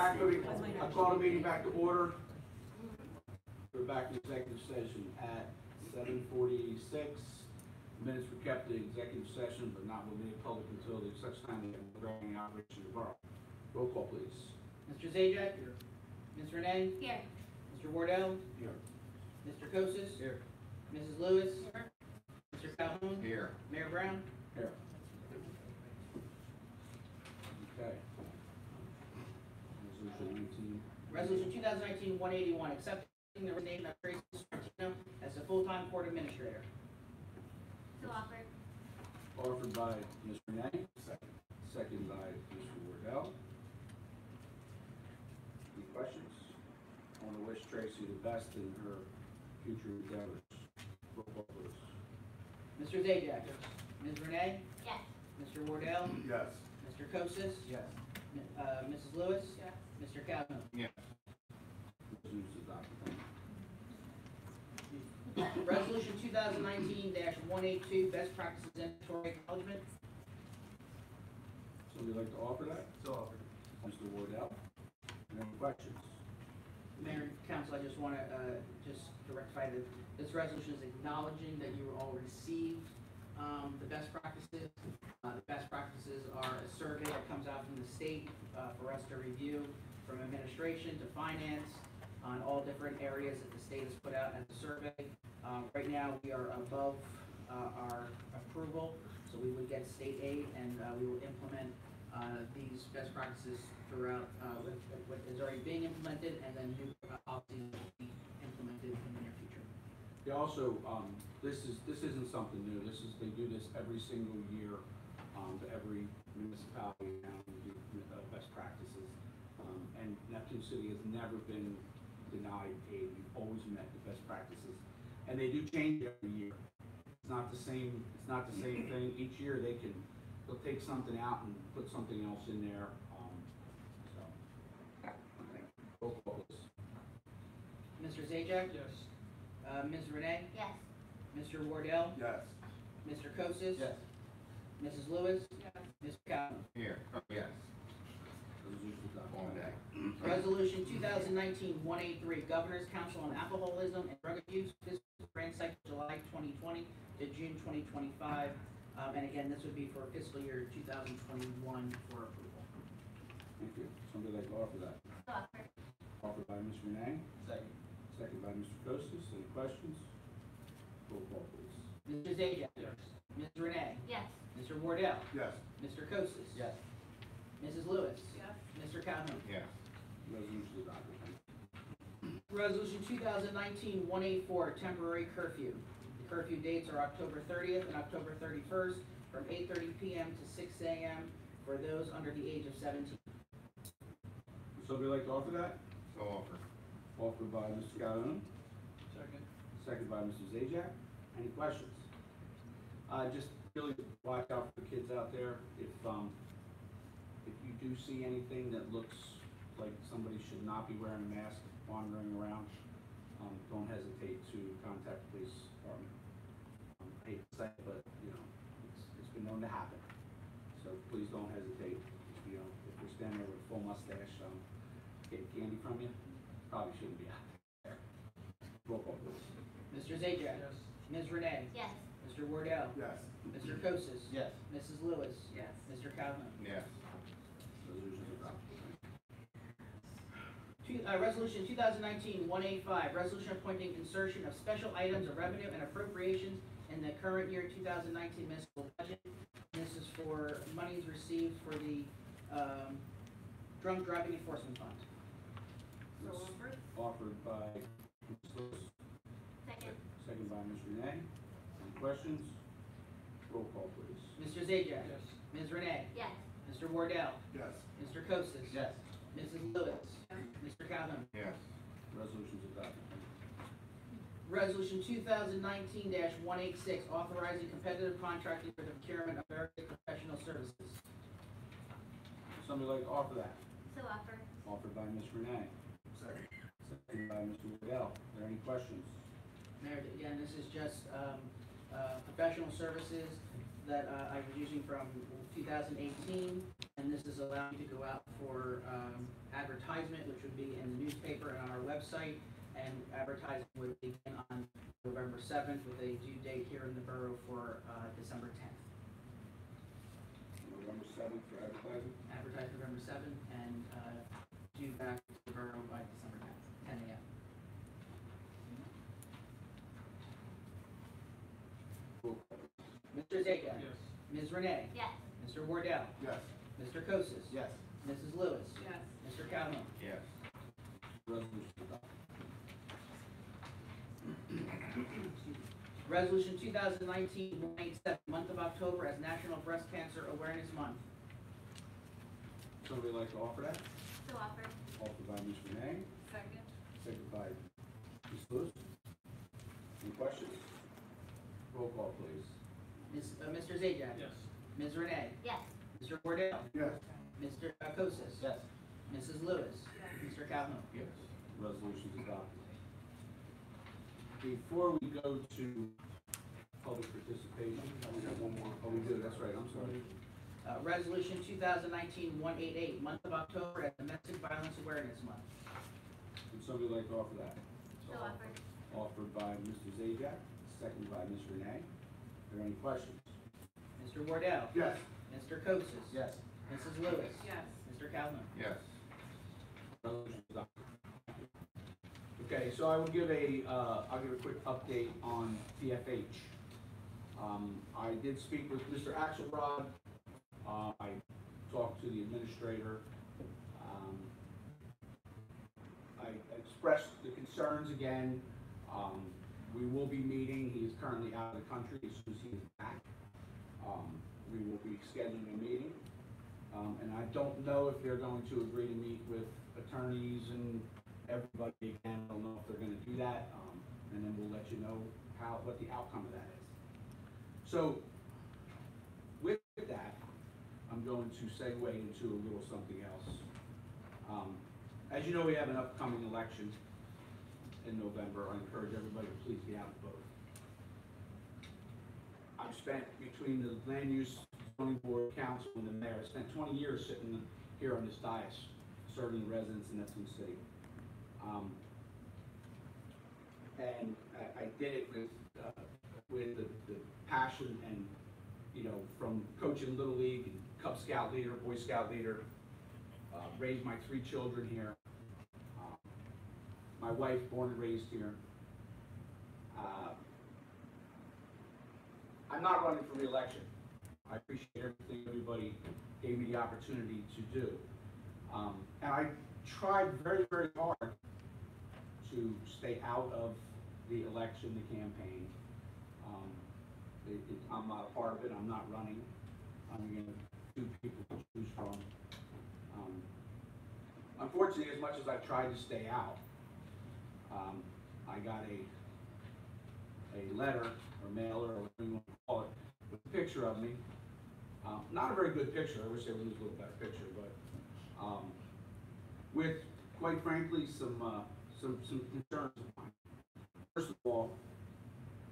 I call the meeting back to order. We're back in executive session at 7:46. Minutes were kept in executive session, but not made public until such time as the running operation of the borough. Roll call, please. Mr. Zajac? Here. Ms. Renee? Here. Mr. Wardell? Here. Mr. Kosis? Here. Mrs. Lewis? Here. Mr. Calhoun? Here. Mayor Brown? Here. Okay. Resolution 2019-181, accepting the resignation of Tracy Sorrentino as a full-time court administrator. So offered. Offered by Ms. Renee. Second by Mr. Wardell. Any questions? I want to wish Tracy the best in her future endeavors. Roll call, please. Mr. Zajac? Ms. Renee? Yes. Mr. Wardell? Yes. Mr. Kosis? Yes. Mrs. Lewis? Yes. Mr. Calhoun? Yes. Resolution is adopted. Resolution 2019-182, best practices inventory acknowledgement. Somebody like to offer that? So offered. Mr. Wardell. Any questions? Mayor and Council, I just want to just to rectify that this resolution is acknowledging that you all received the best practices. The best practices are a survey that comes out from the state for us to review, from administration to finance, on all different areas that the state has put out as a survey. Right now, we are above our approval, so we would get state aid, and we will implement these best practices throughout what is already being implemented, and then new policies will be implemented in the near future. They also, this isn't something new. They do this every single year to every municipality and do best practices. And Neptune City has never been denied aid. We've always met the best practices, and they do change every year. It's not the same. It's not the same thing each year. They'll take something out and put something else in there. Roll call, please. Mr. Zajac? Yes. Ms. Renee? Yes. Mr. Wardell? Yes. Mr. Kosis? Yes. Mrs. Lewis? Yes. Mr. Calhoun? Here. Yes. Resolution 2019-183, Governor's Council on Alcoholism and Drug Abuse, fiscal grant cycle July 2020 to June 2025. And again, this would be for fiscal year 2021 for approval. Thank you. Somebody like to offer that? So offered. Offered by Ms. Renee. Second. Second by Mr. Kosis. Any questions? Roll call, please. Mr. Zajac? Yes. Ms. Renee? Yes. Mr. Wardell? Yes. Mr. Kosis? Yes. Mrs. Lewis? Yes. Mr. Calhoun? Yes. Resolution is adopted. Resolution 2019-184, temporary curfew. The curfew dates are October 30th and October 31st from 8:30 p.m. to 6 a.m. for those under the age of 17. Would somebody like to offer that? So offered. Offered by Mr. Calhoun. Second. Second by Mr. Zajac. Any questions? Just really watch out for the kids out there. If you do see anything that looks like somebody should not be wearing a mask wandering around, don't hesitate to contact the police department. I hate to say it, but it's been known to happen. So please don't hesitate. If you're standing there with a full mustache, getting candy from you, probably shouldn't be out there. Roll call, please. Mr. Zajac? Yes. Ms. Renee? Yes. Mr. Wardell? Yes. Mr. Kosis? Yes. Mrs. Lewis? Yes. Mr. Calhoun? Yes. Resolution is adopted. Resolution 2019-185, resolution appointing insertion of special items of revenue and appropriations in the current year 2019 municipal budget. This is for monies received for the drunk driving enforcement fund. So offered. Offered by Ms. Lewis, Second. second by Ms. Renee. Any questions? Roll call, please. Mr. Zajac? Yes. Ms. Renee? Yes. Mr. Wardell? Yes. Mr. Kosis? Yes. Mrs. Lewis? Mr. Calhoun? Yes. Resolution is adopted. Resolution 2019-186, authorizing competitive contracting for the procurement of various professional services. Would somebody like to offer that? So offered. Offered by Ms. Renee. Second. Second by Mr. Wardell. Are there any questions? Mayor, again, this is just professional services that I was using from 2018, and this is allowing me to go out for advertisement, which would be in the newspaper and on our website. And advertising would begin on November 7th with a due date here in the borough for December 10th. November 7th for advertising. Advertise November 7th and due back to the borough by December 10th, 10 a.m. Mr. Zajac, Yes. Ms. Renee, Yes. Mr. Wardell, Yes. Mr. Kosis, Yes. Mrs. Lewis, Yes. Mr. Calhoun. Yes. Resolution adopted. Resolution 2019-187, month of October as National Breast Cancer Awareness Month. Somebody like to offer that? So offered. Offered by Ms. Renee, Second. seconded by Ms. Lewis. Any questions? Roll call, please. Mr. Zajac, Yes. Ms. Renee, Yes. Mr. Wardell, Yes. Mr. Kosis, Yes. Mrs. Lewis, Mr. Calhoun. Yes. Resolution is adopted. Before we go to public participation, we have one more. Oh, we do, that's right, I'm sorry. Resolution 2019-188, month of October as Domestic Violence Awareness Month. Would somebody like to offer that? So offered. Offered by Mr. Zajac, seconded by Ms. Renee. Are there any questions? Mr. Wardell, Yes. Mr. Kosis, Yes. Mrs. Lewis, Yes. Mr. Calhoun. Yes. Resolution is adopted. Okay, so I will give I'll give a quick update on TFH. I did speak with Mr. Axelrod. I talked to the administrator. I expressed the concerns again. We will be meeting. He is currently out of the country. As soon as he is back, we will be scheduling a meeting. And I don't know if they're going to agree to meet with attorneys and everybody again. I don't know if they're going to do that. And then we'll let you know what the outcome of that is. So with that, I'm going to segue into a little something else. As you know, we have an upcoming election in November. I encourage everybody to please get out and vote. I've spent between the land use zoning board, council, and the mayor, I spent 20 years sitting here on this dais, serving residents in Neptune City. And I did it with the passion and, you know, from coaching Little League and Cub Scout leader, Boy Scout leader, raised my 3 children here. My wife, born and raised here. I'm not running for re-election. I appreciate everything everybody gave me the opportunity to do. And I tried very, very hard to stay out of the election, the campaign. I'm not a part of it. I'm not running. I'm going to 2 people to choose from. Unfortunately, as much as I tried to stay out, I got a letter or mailer or whatever you want to call it with a picture of me. Not a very good picture. I wish they would use a little better picture, but with, quite frankly, some concerns of mine. First of all,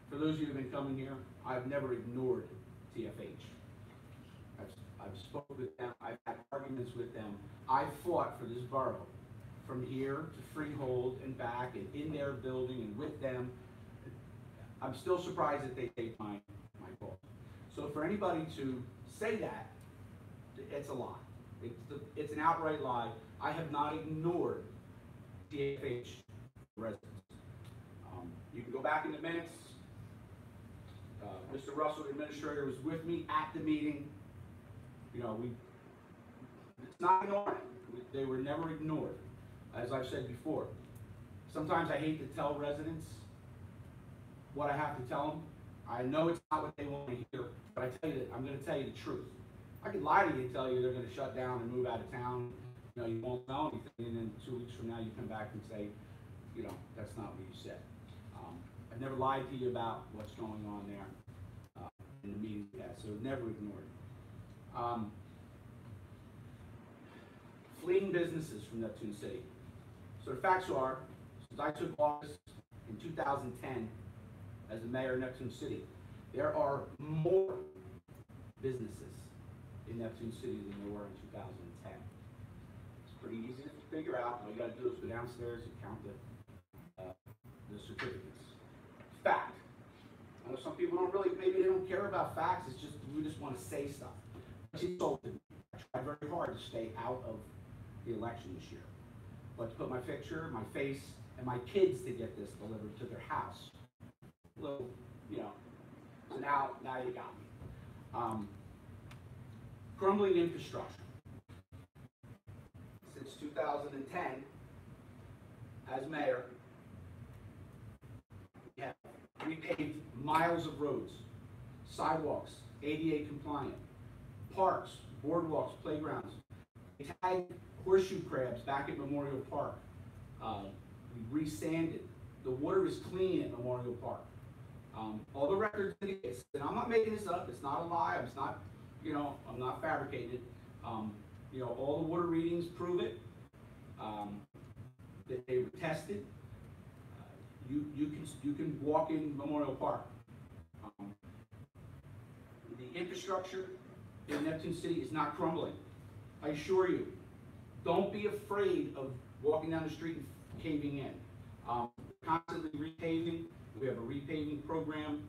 for those of you who have been coming here, I've never ignored TFH. I've spoken with them, I've had arguments with them. I've fought for this borough from here to Freehold and back and in their building and with them. I'm still surprised that they take my call. So for anybody to say that, it's a lie. It's an outright lie. I have not ignored TFH residents. You can go back in the minutes. Mr. Russell, the administrator, was with me at the meeting. You know, it's not ignoring. They were never ignored. As I've said before, sometimes I hate to tell residents what I have to tell them. I know it's not what they want to hear, but I tell you that I'm going to tell you the truth. I could lie to you and tell you they're going to shut down and move out of town. You know, you won't know anything, and then 2 weeks from now you come back and say, you know, that's not what you said. I've never lied to you about what's going on there in the meeting we had, so never ignored. Fleeing businesses from Neptune City. So the facts are, since I took office in 2010 as the mayor of Neptune City, there are more businesses in Neptune City than there were in 2010. pretty easy to figure out. All you gotta do is go downstairs and count the certificates. Fact. I know some people don't really, maybe they don't care about facts, it's just, we just wanna say stuff. She insulted me. I tried very hard to stay out of the election this year. But to put my picture, my face, and my kids to get this delivered to their house. Little, you know, so now you got me. Crumbling infrastructure. Since 2010, as mayor, we have repaved miles of roads, sidewalks, ADA compliant, parks, boardwalks, playgrounds. We tagged horseshoe crabs back at Memorial Park. We resanded. The water is clean at Memorial Park. All the records indicate, and I'm not making this up, it's not a lie, it's not, you know, I'm not fabricating it. You know, all the water readings prove it, that they were tested. You can walk in Memorial Park. The infrastructure in Neptune City is not crumbling. I assure you. Don't be afraid of walking down the street and caving in. Constantly repaving. We have a repaving program.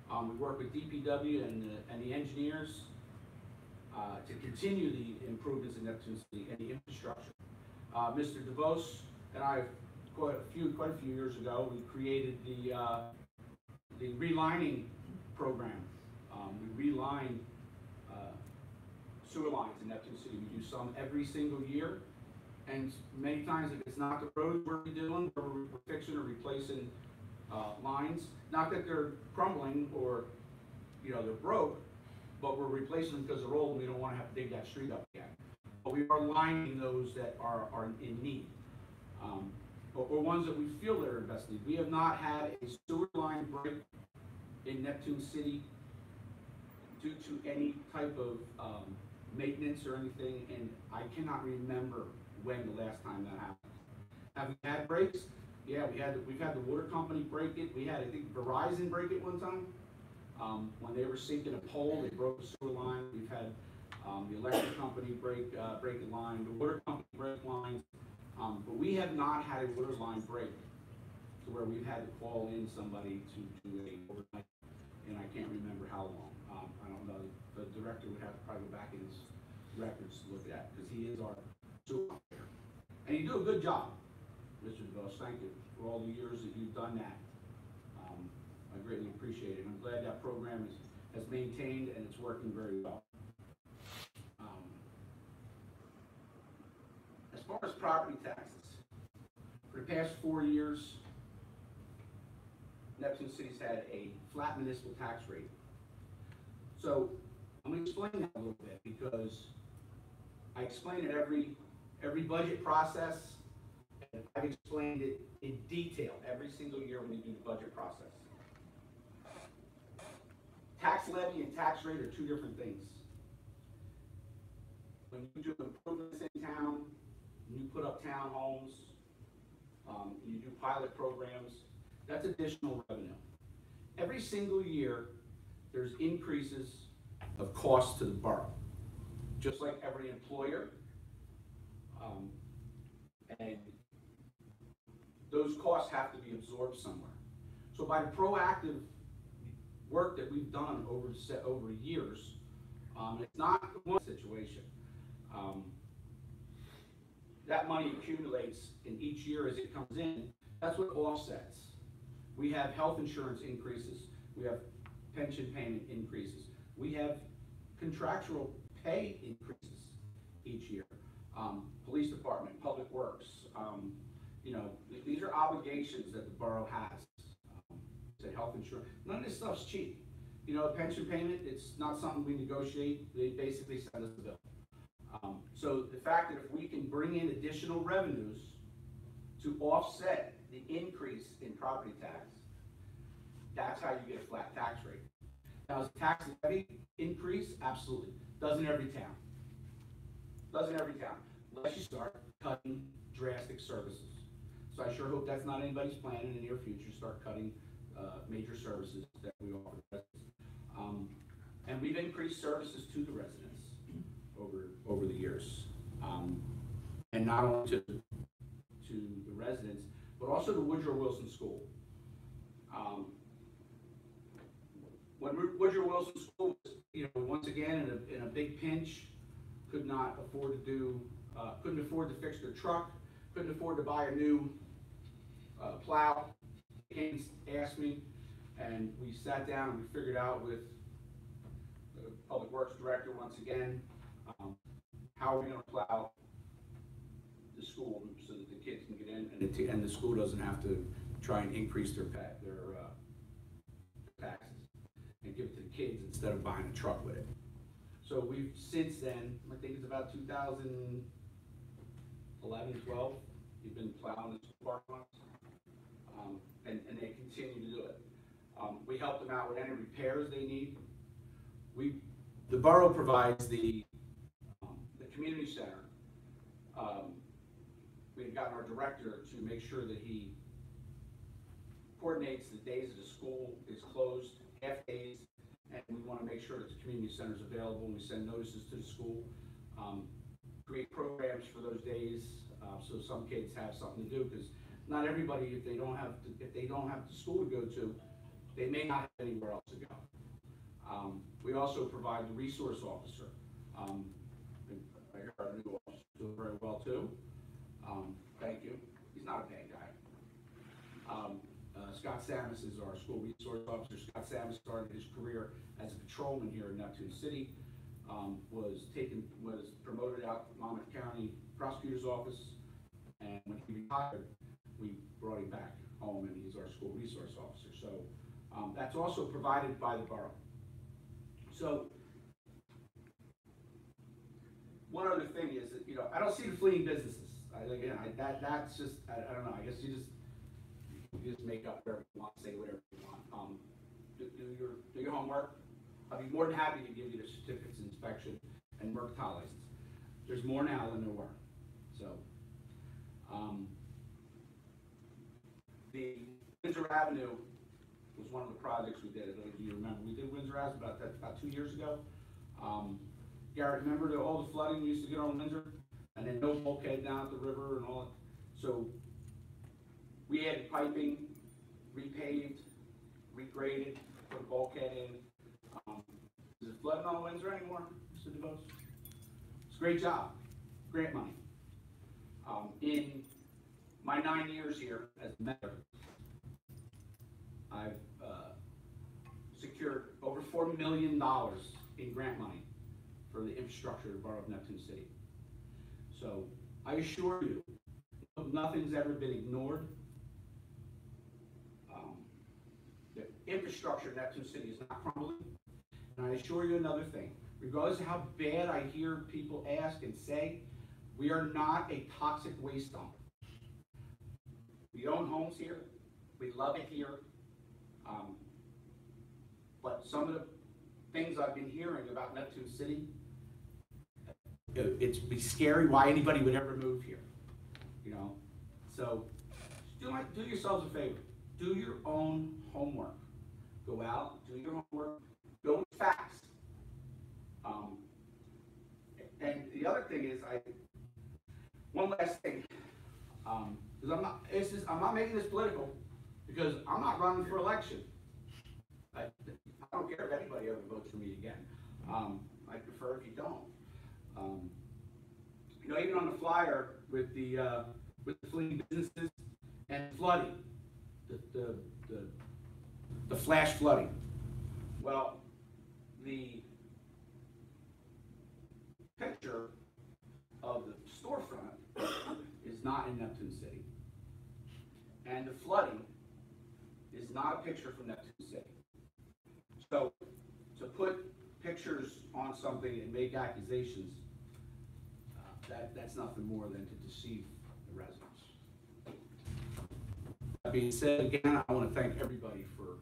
We work with DPW and the engineers to continue the improvements in Neptune City and the infrastructure. Mr. DeVos and I, quite a few years ago, we created the relining program. We reline sewer lines in Neptune City. We do some every single year, and many times if it's not the road we're redoing, we're fixing or replacing lines. Not that they're crumbling or, you know, they're broke, but we're replacing them because they're old and we don't want to have to dig that street up again. But we are lining those that are in need, or ones that we feel that are in best need. We have not had a sewer line break in Neptune City due to any type of maintenance or anything, and I cannot remember when the last time that happened. Have we had breaks? Yeah, we've had the water company break it. We had, I think, Verizon break it one time. When they were sinking a pole, they broke the sewer line. We've had the electric company break a line, the water company break lines, but we have not had a water line break to where we've had to call in somebody to do a overnight, and I can't remember how long. I don't know. The director would have to probably go back in his records to look at, because he is our sewer operator. And you do a good job, Mr. DeVos. Thank you for all the years that you've done that. I greatly appreciate it. I'm glad that program has maintained and it's working very well. As far as property taxes, for the past 4 years, Neptune City's had a flat municipal tax rate. So I'm going to explain that a little bit, because I explain it every budget process, and I've explained it in detail every single year when we do the budget process. Tax levy and tax rate are two different things. When you do improvements in town, when you put up townhomes, you do pilot programs, that's additional revenue. Every single year, there's increases of costs to the borough, just like every employer, and those costs have to be absorbed somewhere. So by the proactive work that we've done over years, it's not one situation. That money accumulates in each year as it comes in. That's what offsets. We have health insurance increases. We have pension payment increases. We have contractual pay increases each year. Police department, public works, you know, these are obligations that the borough has. To health insurance, none of this stuff's cheap. You know, a pension payment, it's not something we negotiate. They basically send us the bill. So the fact that if we can bring in additional revenues to offset the increase in property tax, that's how you get a flat tax rate. Now, is tax levy increase? Absolutely. Doesn't every town. Doesn't every town. Unless you start cutting drastic services. So I sure hope that's not anybody's plan in the near future, start cutting major services that we offer residents. And we've increased services to the residents over the years. and not only to the residents, but also to Woodrow Wilson School. When Woodrow Wilson School was, once again in a big pinch, couldn't afford to fix their truck, couldn't afford to buy a new plow. They came and asked me, and we sat down and we figured out with the Public Works Director once again, how are we going to plow the school so that the kids can get in and the school doesn't have to try and increase their taxes and give it to the kids instead of buying a truck with it. So we've since then, I think it's about 2011, 12, we've been plowing the school parking lots, and they continue to do it. We help them out with any repairs they need. The borough provides the community center. We've gotten our director to make sure that he coordinates the days that the school is closed, half days, and we want to make sure that the community center is available. We send notices to the school, create programs for those days, so some kids have something to do, because not everybody, if they don't have the school to go to, they may not have anywhere else to go. We also provide the resource officer. I heard our new officer doing very well too. Thank you. He's not a bad guy. Scott Samus is our school resource officer. Scott Samus started his career as a patrolman here in Neptune City. Was promoted out to Monmouth County Prosecutor's Office, and when he retired, we brought him back home, and he's our school resource officer. So that's also provided by the borough. So one other thing is that, I don't see the fleeing businesses. That's just, I don't know. I guess you just make up whatever you want, say whatever you want. Do your homework. I'd be more than happy to give you the certificates of inspection and mercantile license. There's more now than there were. So, the Windsor Avenue was one of the projects we did. I don't know if you remember. We did Windsor Avenue about 2 years ago. Garrett, remember all the flooding we used to get on Windsor? And then no bulkhead down at the river and all that. So we added piping, repaved, regraded, put a bulkhead in. Is it flooding on Windsor anymore, Mr. DeVos? It's a great job, grant money. In my 9 years here as mayor, I've secured over $4 million in grant money for the infrastructure of the borough of Neptune City. So I assure you, nothing's ever been ignored. The infrastructure in Neptune City is not crumbling. And I assure you another thing, regardless of how bad I hear people ask and say, we are not a toxic waste dump. We own homes here, we love it here, but some of the things I've been hearing about Neptune City, it's be scary why anybody would ever move here, So do yourselves a favor, do your own homework. Go out, do your homework, go with facts. And the other thing is, one last thing, because I'm not making this political, because I'm not running for election. I don't care if anybody ever votes for me again. I prefer if you don't. Even on the flyer with the fleeing businesses and flooding, the flash flooding. Well, the picture of the storefront is not in Neptune City, and the flooding is not a picture from Neptune City. So to put pictures on something and make accusations, that's nothing more than to deceive the residents. That being said, again, I want to thank everybody for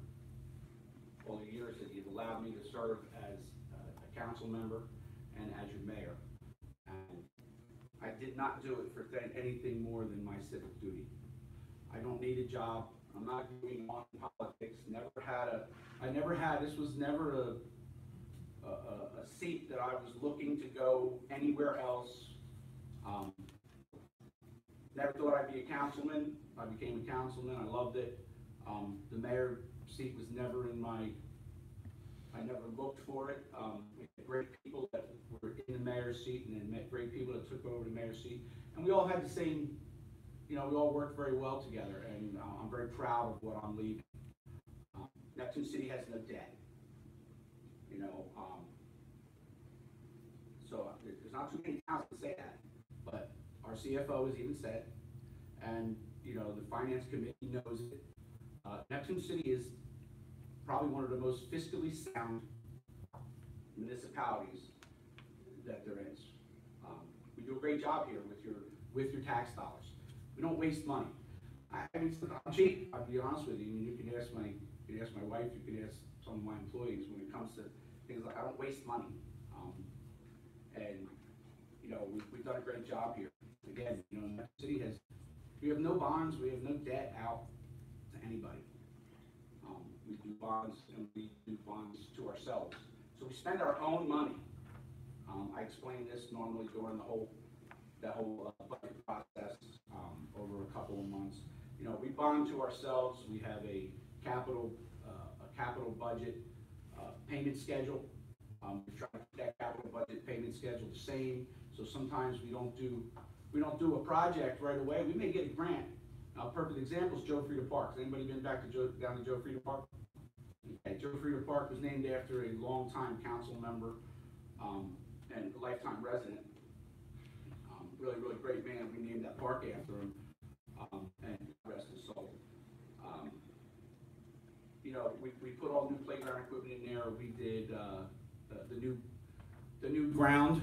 all the years that you've allowed me to serve as a council member and as your mayor. And I did not do it for anything more than my civic duty. I don't need a job. I'm not doing on politics. This was never a seat that I was looking to go anywhere else. Never thought I'd be a councilman. I became a councilman. I loved it. The mayor seat was never in my, I never looked for it. We had great people that were in the mayor's seat, and then met great people that took over the mayor's seat. And we all had the same, we all worked very well together, and I'm very proud of what I'm leaving. Neptune City has no debt. So there's not too many towns that say that, but our CFO has even said, and the finance committee knows it. Neptune City is probably one of the most fiscally sound municipalities that there is. We do a great job here with your tax dollars. We don't waste money. I mean, I'm cheap. I'll be honest with you. I mean, you can ask my wife. You can ask some of my employees when it comes to things like I don't waste money. And we've done a great job here. Again, the city we have no bonds. We have no debt out to anybody. We do bonds, and we do bonds to ourselves. So we spend our own money. I explain this normally during that whole budget process over a couple of months. We bond to ourselves. We have a capital budget payment schedule. We try to keep that capital budget payment schedule the same. So sometimes we don't do a project right away. We may get a grant. A perfect example is Joe Frieda Park. Has anybody been down to Joe Frieda Park? Okay, Joe Frieda Park was named after a longtime council member and a lifetime resident. Really, really great man. We named that park after him, and rest his soul. We put all new playground equipment in there. We did the new ground.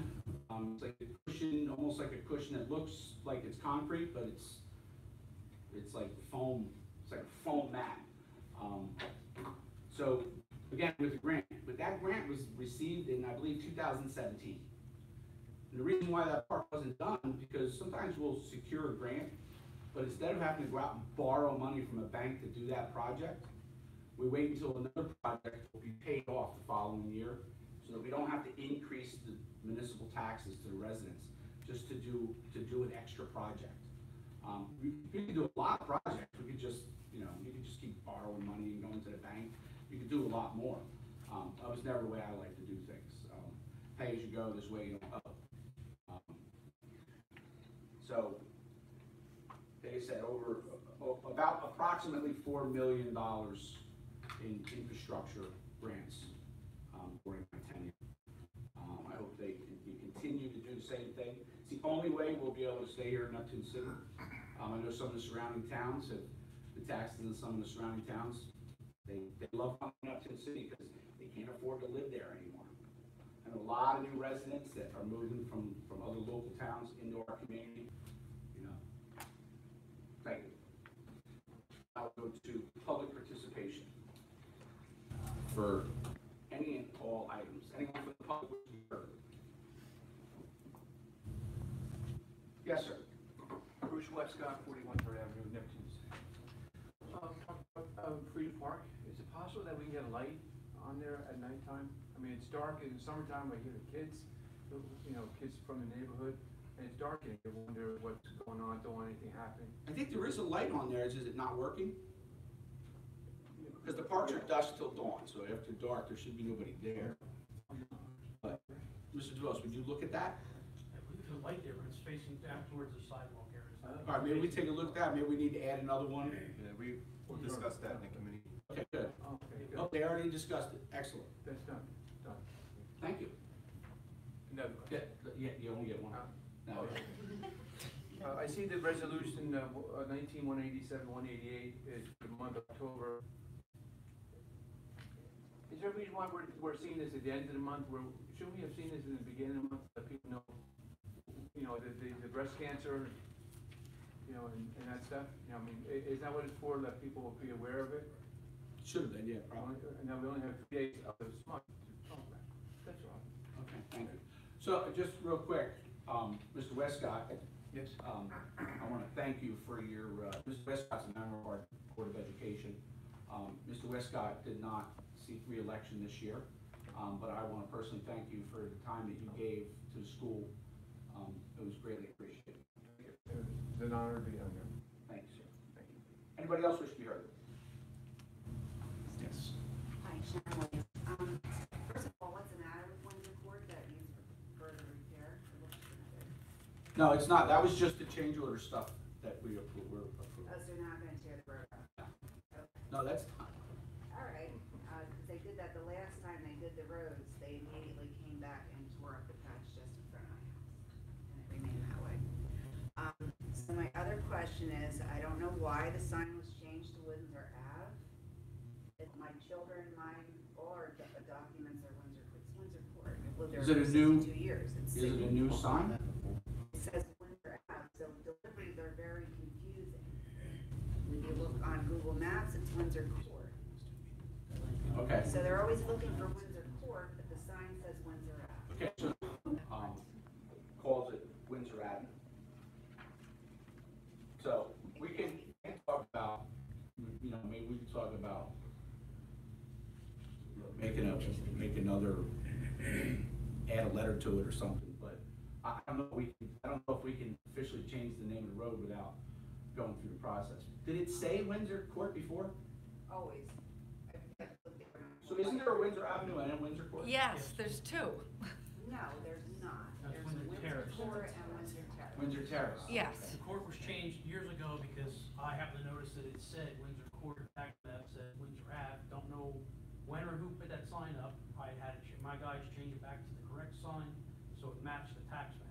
It's like a cushion, almost like a cushion that looks like it's concrete, but it's like foam. It's like a foam mat. So again, with the grant, but that grant was received in, I believe, 2017. And the reason why that part wasn't done, because sometimes we'll secure a grant, but instead of having to go out and borrow money from a bank to do that project, we wait until another project will be paid off the following year, so that we don't have to increase the municipal taxes to the residents just to do an extra project. We could do a lot of projects. We could just, you could just keep borrowing money and going to the bank. You could do a lot more. That was never the way I like to do things. Pay as you go, this way you don't owe. So, they said about approximately $4 million in infrastructure grants during my tenure. I hope they continue to do the same thing. It's the only way we'll be able to stay here in Neptune City. I know some of the surrounding towns, the taxes in some of the surrounding towns, they love coming to Neptune City because they can't afford to live there anymore. And a lot of new residents that are moving from other local towns into our community. Thank you. I'll go to public participation for any and all items. Anyone from the public wish to be heard? Yes, sir. Bruce Westcott, 41 3rd Avenue, Neptune. Frieda Park, is it possible that we can get a light on there at nighttime? I mean, it's dark in the summertime. I hear the kids, kids from the neighborhood, and it's dark and you wonder what's going on, don't want anything happening. I think there is a light on there. Is it not working? Because the parks are dusk till dawn, so after dark there should be nobody there. But Mr. DeVos, would you look at that? We can light there, but it's facing down towards the sidewalk area. All right, maybe we take a look at that. Maybe we need to add another one. Yeah, we'll discuss that in the committee. Okay, good. Okay, good. Oh, they already discussed it. Excellent. That's done. Thank you. Another question. Yeah, you only get one. No. I see the resolution 19-187-188 is for the month of October. Is there a reason why we're seeing this at the end of the month? Shouldn't we have seen this in the beginning of the month, so that people know, the breast cancer, and that stuff? I mean, is that what it's for? That people will be aware of it? Should have been, yeah, probably. And then we only have 3 days of this month to talk about. That's all. Okay, thank you. So just real quick, Mr. Westcott. Yes. I want to thank you for your, Mr. Westcott's a member of our Board of Education. Mr. Westcott did not seek re-election this year, but I want to personally thank you for the time that you gave to the school. It was greatly appreciated. It's an honor to be on here. Thank you, sir. Thank you. Anybody else wish to be heard? Yes. Hi, Sharon Williams. First of all, what's the matter with Windsor Court that needs further repair? It looks pretty good. No, it's not. That was just the change order stuff that we approved. Oh, so they're not gonna tear the road up? Okay. No, that's fine. All right, because they did that the last time they did the roads, they immediately came back and tore up the patch just in front of my house, and it remained that way. So my other question is, I don't know why the sign was changed to Windsor Ave. If my children, all our documents are Windsor Court. I've lived there Is it for a new- 62 years. Is it a new sign? It says Windsor Ave, so deliveries are very confusing. When you look on Google Maps, it's Windsor Court. Okay. So they're always looking for Windsor Court, but the sign says Windsor Ave. Okay, so, calls it Windsor Avenue. So, we can talk about, maybe we can talk about make another, add a letter to it or something, but I don't know if we can officially change the name of the road without going through the process. Did it say Windsor Court before? Always. I've looked at it. So isn't there a Windsor Avenue and a Windsor Court? Yes, there's two. No, there's not. That's There's Windsor Windsor Terrace. Court and Windsor Terrace. Windsor Terrace. Yes. The court was changed years ago because I happened to notice that it said Windsor Court, tax map said Windsor Ave. Don't know when or who put that sign up. I had it, my guys change it back to the correct sign, so it matched the tax map.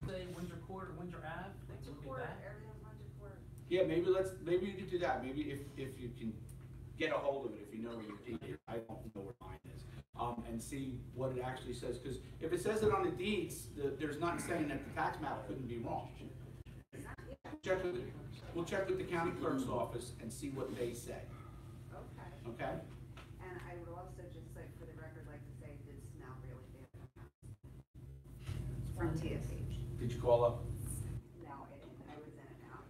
Say Windsor Court or Windsor Ave, they Windsor look Court, at that. everything's Windsor Court. Yeah, maybe you could do that. Maybe if you can get a hold of it, if you know where your deed is, I don't know where mine is, and see what it actually says, because if it says it on the deeds, there's nothing saying that the tax map couldn't be wrong. We'll check with the county clerk's office and see what they say, Okay. okay? And I would also just like, for the record, like to say it did smell really bad from TSH. Did you call up? No, I didn't. I was in and out.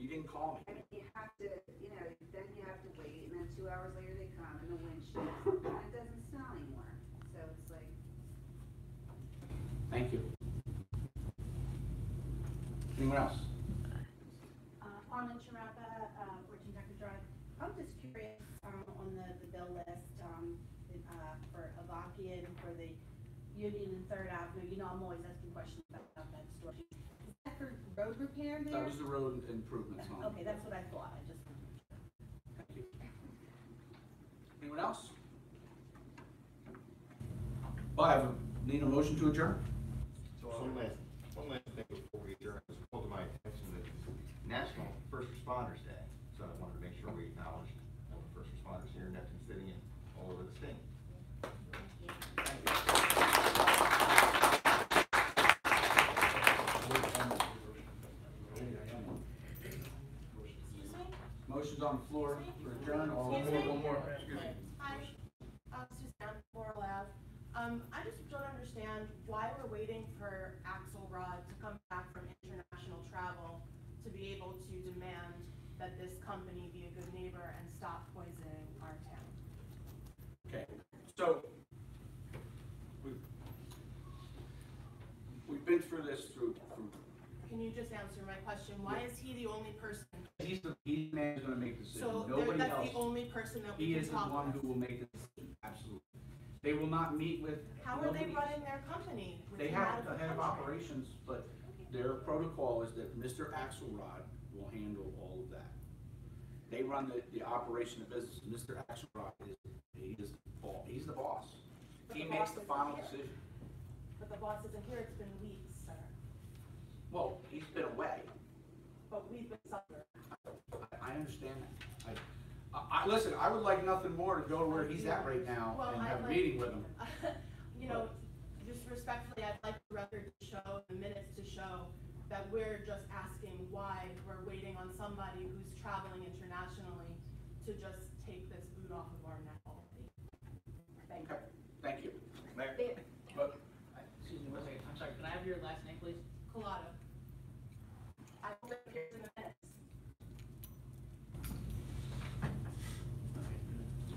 You didn't call me. I mean, you have to, then you have to wait, and then 2 hours later they come and the wind shifts, and it doesn't smell anymore. So it's like, Thank you. Anyone else? Arlen Charappa, 14 Dr. Drive. I'm just curious, on the bill list, for Avakian, for the Union and Third Avenue, I'm always asking questions about that store. Is that for road repair there? That was the road improvements on. Okay, that's what I thought, I just wanted to make sure. Thank you. Anyone else? Well, need a motion to adjourn? So one last thing before we adjourn, it's called to my attention that it's National First Responders Day. So I wanted to make sure we acknowledge all the first responders here in Neptune City and all over the state. Motion's on the floor for adjourn. All in Excuse me? favor? One more, excuse me. Hi, Suzanne, Laurel Ave. I just don't understand why we're waiting for Axelrod to come back from international travel to be able to demand that this company be a good neighbor and stop poisoning our town. Okay, so we've been through this through. Can you just answer my question? Why is he the only person? He's the man who's going to make the decision. So Nobody that's else. the only person that we He can is the talk one with. who will make the decision. Absolutely. They will not meet with. How are they nobody. running their company? with They him out have of the the head of country? operations, but their protocol is that Mr. Axelrod will handle all of that. They run the operation of business. Mr. Axelrod he's the boss. But He the makes boss the isn't final here. decision. But the boss isn't here, it's been weeks, sir. Well, he's been away. But we've been suffering. I understand that. Listen, I would like nothing more to go to where he's at right now Well, and I'd have a like- meeting with him. Just respectfully, I'd like the record to show, the minutes to show that we're just asking why we're waiting on somebody who's traveling internationally to just take this boot off of our neck already. Thank you. Okay, thank you. Mayor? But Excuse me, 1 second. I'm sorry, can I have your last name, please? Collado. I hope it appears in the minutes.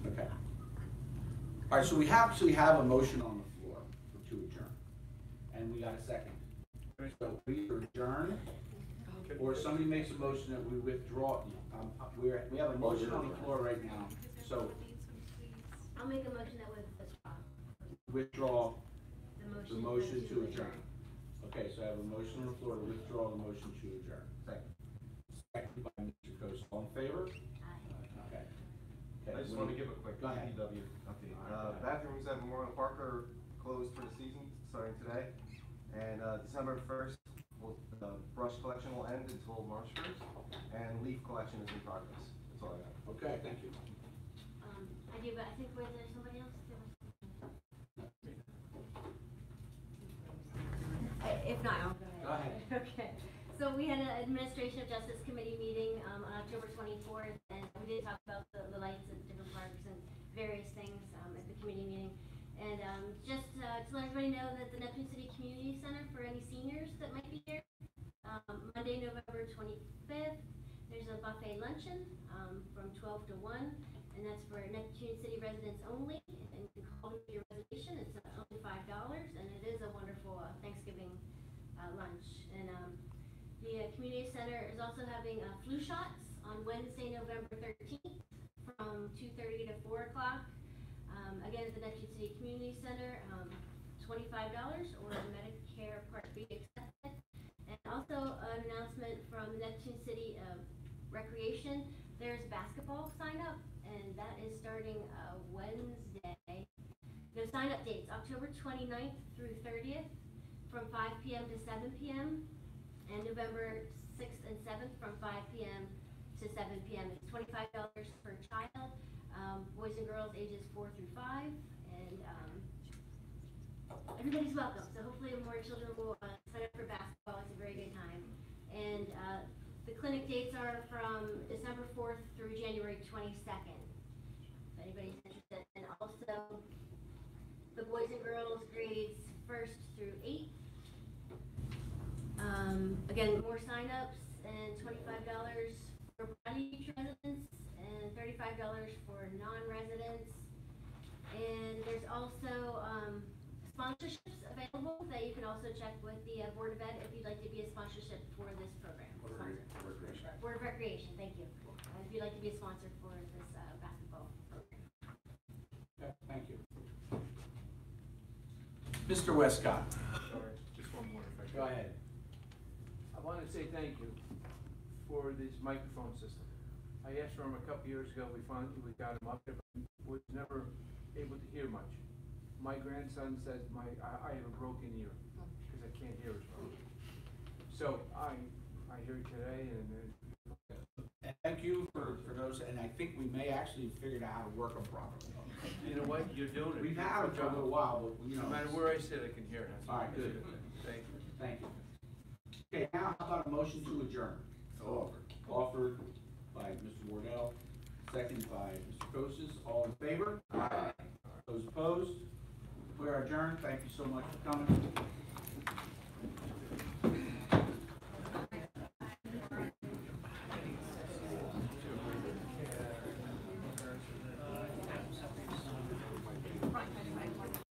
Okay. All right, so we have a motion on the floor to adjourn, and we got a second. So somebody makes a motion that we withdraw, we have a motion on the floor right now, so I'll make a motion that would withdraw the the motion to adjourn. Okay, so I have a motion on the floor to withdraw the motion to adjourn. Second. Second by Mr. Costa, all in favor? Okay. I just want to give a quick Go ahead. DPW update. All right, go ahead. Bathrooms at Memorial Park are closed for the season, starting today. And December 1st, the brush collection will end until March 1st, and leaf collection is in progress. That's all I have. Okay, thank you. I do, but I think was there somebody else? If not, I'll go ahead. Go ahead. Okay, so we had an Administration of Justice Committee meeting, on October 24th, and we did talk about the lights at different parks and various things, at the committee meeting. And, just, to let everybody know that the Neptune City Community Center, for any seniors that might be here, Monday, November 25th, there's a buffet luncheon, from 12 to 1, and that's for Neptune City residents only, and you can call with your reservation, it's only $5, and it is a wonderful, Thanksgiving, lunch. And, the community center is also having, flu shots on Wednesday, November 13th, from 2:30 to 4 o'clock. Again, at the Neptune City Community Center, $25 or Medicare Part B accepted. And also an announcement from the Neptune City Recreation, there's basketball sign up, and that is starting Wednesday. The sign up dates, October 29th through 30th, from 5 p.m. to 7 p.m. and November 6th and 7th from 5 p.m. to 7 p.m. It's $25 per child, boys and girls ages 4 through 5, and everybody's welcome. So hopefully more children will sign up for basketball. It's a very good time. And the clinic dates are from December 4th through January 22nd, if anybody's interested. And also the boys and girls grades 1st through 8th. Again, more signups and $25 for Beach residents and $35 for non-residents. And there's also sponsorships available that you can also check with the Board of Ed if you'd like to be a sponsorship for this program. Board of Recreation, thank you. If you'd like to be a sponsor for this basketball program. Okay, thank you. Mr. Westcott, Sorry, just one more if I could. go ahead. I want to say thank you for this microphone system. I asked for them a couple years ago, we got them up there, but was never able to hear much. My grandson said I have a broken ear, because I can't hear as well. So I hear it today, and And thank you for those, and I think we may actually figured out how to work them properly. you know what, you're doing it. We've had them for a little while, but you know. No matter where I sit, I can hear it. All right, good. Thank you. Thank you. Okay, now how about a motion to adjourn? Offered by Mr. Wardell, second by Mr. Kosis. All in favor? Aye. Those opposed? We are adjourned. Thank you so much for coming.